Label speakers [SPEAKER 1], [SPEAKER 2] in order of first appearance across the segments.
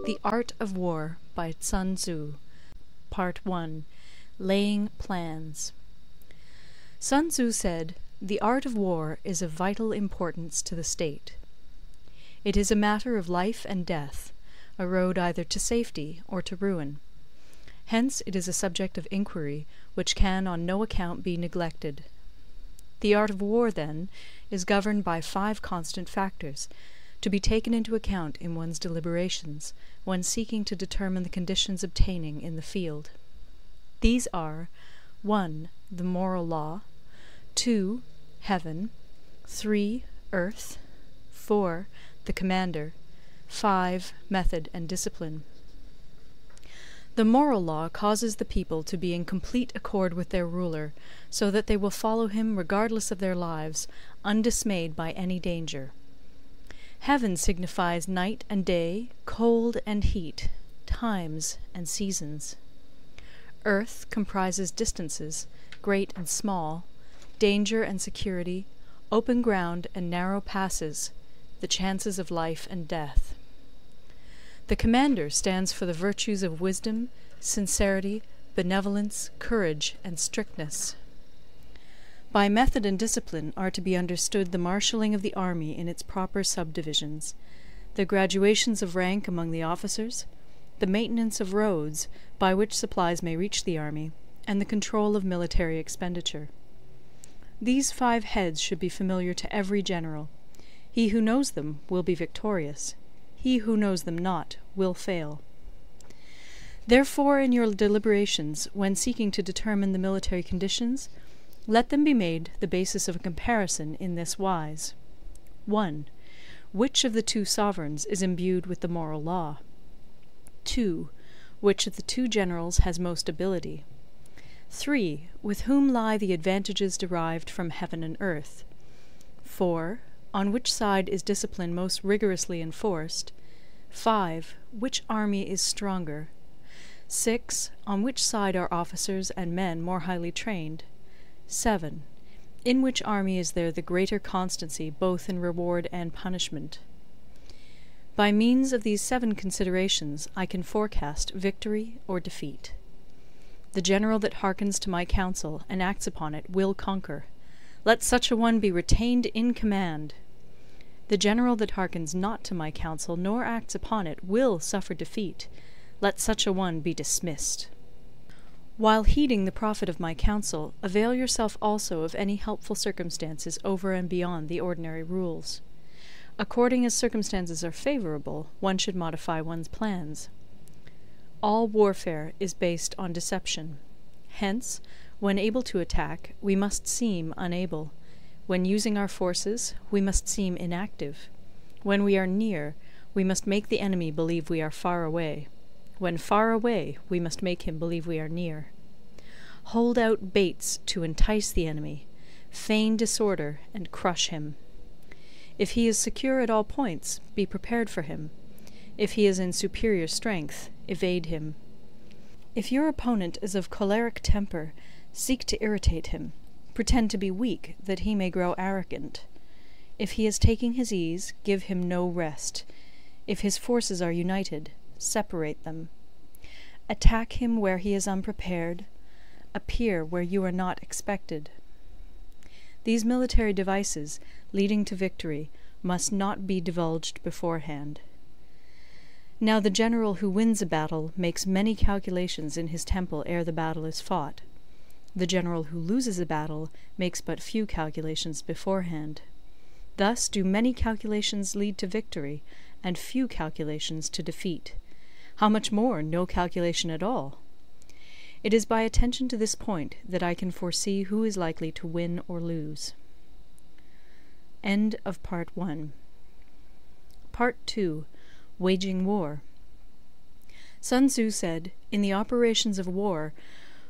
[SPEAKER 1] The Art of War by SunTzu. Part 1. Laying Plans. SunTzu said, "The art of war is of vital importance to the state. It is a matter of life and death, a road either to safety or to ruin. Hence it is a subject of inquiry which can on no account be neglected. The art of war, then, is governed by 5 constant factors, to be taken into account in one's deliberations, when seeking to determine the conditions obtaining in the field. These are 1. The moral law, 2. Heaven, 3. Earth, 4. The commander, 5. Method and discipline. The moral law causes the people to be in complete accord with their ruler, so that they will follow him regardless of their lives, undismayed by any danger. Heaven signifies night and day, cold and heat, times and seasons. Earth comprises distances, great and small, danger and security, open ground and narrow passes, the chances of life and death. The commander stands for the virtues of wisdom, sincerity, benevolence, courage, and strictness. By method and discipline are to be understood the marshalling of the army in its proper subdivisions, the graduations of rank among the officers, the maintenance of roads by which supplies may reach the army, and the control of military expenditure. These 5 heads should be familiar to every general. He who knows them will be victorious. He who knows them not will fail. Therefore, in your deliberations, when seeking to determine the military conditions, let them be made the basis of a comparison in this wise. 1. Which of the 2 sovereigns is imbued with the moral law? 2. Which of the 2 generals has most ability? 3. With whom lie the advantages derived from heaven and earth? 4. On which side is discipline most rigorously enforced? 5. Which army is stronger? 6. On which side are officers and men more highly trained? 7. In which army is there the greater constancy both in reward and punishment? By means of these 7 considerations I can forecast victory or defeat. The general that hearkens to my counsel and acts upon it will conquer. Let such a one be retained in command. The general that hearkens not to my counsel nor acts upon it will suffer defeat. Let such a one be dismissed. While heeding the profit of my counsel, avail yourself also of any helpful circumstances over and beyond the ordinary rules. According as circumstances are favourable, one should modify one's plans. All warfare is based on deception. Hence, when able to attack, we must seem unable. When using our forces, we must seem inactive. When we are near, we must make the enemy believe we are far away. When far away, we must make him believe we are near. Hold out baits to entice the enemy. Feign disorder and crush him. If he is secure at all points, be prepared for him. If he is in superior strength, evade him. If your opponent is of choleric temper, seek to irritate him. Pretend to be weak, that he may grow arrogant. If he is taking his ease, give him no rest. If his forces are united, separate them. Attack him where he is unprepared. Appear where you are not expected. These military devices, leading to victory, must not be divulged beforehand. Now the general who wins a battle makes many calculations in his temple ere the battle is fought. The general who loses a battle makes but few calculations beforehand. Thus do many calculations lead to victory, and few calculations to defeat. How much more no calculation at all? It is by attention to this point that I can foresee who is likely to win or lose. End of Part 1. Part 2. Waging War. SunTzu said, "In the operations of war,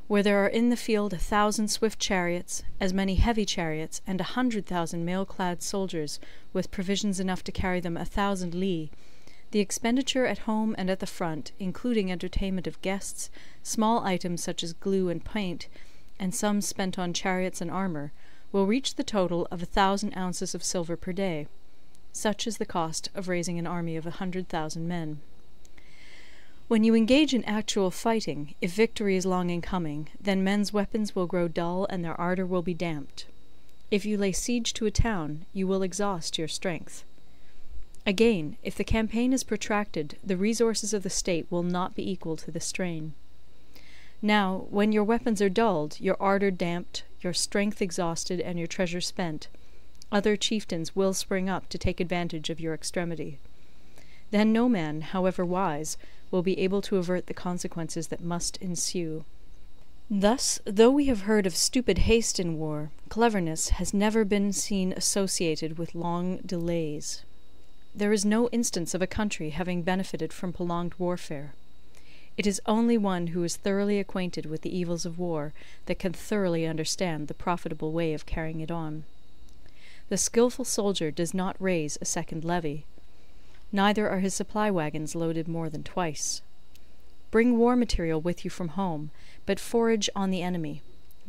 [SPEAKER 1] where there are in the field 1,000 swift chariots, as many heavy chariots, and 100,000 mail-clad soldiers, with provisions enough to carry them 1,000 li, the expenditure at home and at the front, including entertainment of guests, small items such as glue and paint, and sums spent on chariots and armour, will reach the total of 1,000 ounces of silver per day. Such is the cost of raising an army of 100,000 men. When you engage in actual fighting, if victory is long in coming, then men's weapons will grow dull and their ardour will be damped. If you lay siege to a town, you will exhaust your strength. Again, if the campaign is protracted, the resources of the state will not be equal to the strain. Now, when your weapons are dulled, your ardour damped, your strength exhausted, and your treasure spent, other chieftains will spring up to take advantage of your extremity. Then no man, however wise, will be able to avert the consequences that must ensue. Thus, though we have heard of stupid haste in war, cleverness has never been seen associated with long delays. There is no instance of a country having benefited from prolonged warfare. It is only one who is thoroughly acquainted with the evils of war that can thoroughly understand the profitable way of carrying it on. The skilful soldier does not raise a second levy. Neither are his supply wagons loaded more than twice. Bring war material with you from home, but forage on the enemy.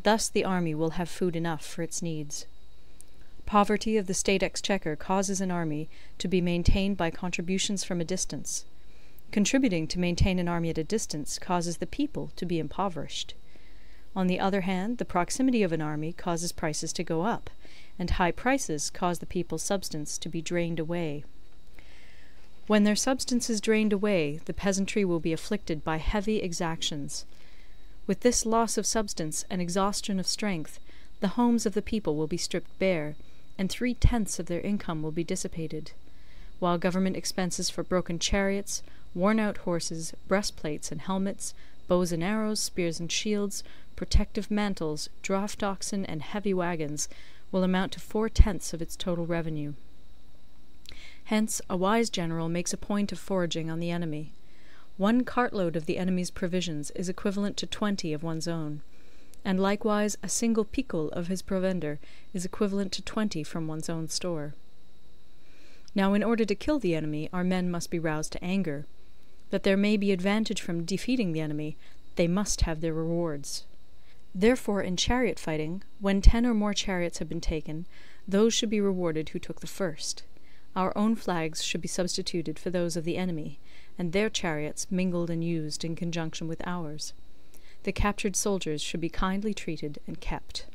[SPEAKER 1] Thus the army will have food enough for its needs. Poverty of the state exchequer causes an army to be maintained by contributions from a distance. Contributing to maintain an army at a distance causes the people to be impoverished. On the other hand, the proximity of an army causes prices to go up, and high prices cause the people's substance to be drained away. When their substance is drained away, the peasantry will be afflicted by heavy exactions. With this loss of substance and exhaustion of strength, the homes of the people will be stripped bare, and 3/10 of their income will be dissipated, while government expenses for broken chariots, worn-out horses, breastplates and helmets, bows and arrows, spears and shields, protective mantles, draught oxen, and heavy wagons will amount to 4/10 of its total revenue. Hence, a wise general makes a point of foraging on the enemy. 1 cartload of the enemy's provisions is equivalent to 20 of one's own, and likewise a single picul of his provender is equivalent to 20 from one's own store. Now, in order to kill the enemy, our men must be roused to anger. That there may be advantage from defeating the enemy, they must have their rewards. Therefore, in chariot fighting, when 10 or more chariots have been taken, those should be rewarded who took the first. Our own flags should be substituted for those of the enemy, and their chariots mingled and used in conjunction with ours. The captured soldiers should be kindly treated and kept.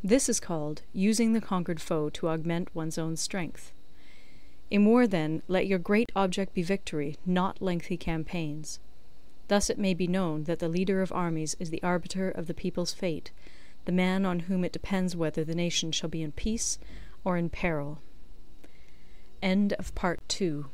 [SPEAKER 1] This is called using the conquered foe to augment one's own strength. In war, then, let your great object be victory, not lengthy campaigns. Thus it may be known that the leader of armies is the arbiter of the people's fate, the man on whom it depends whether the nation shall be in peace or in peril. End of Part 2.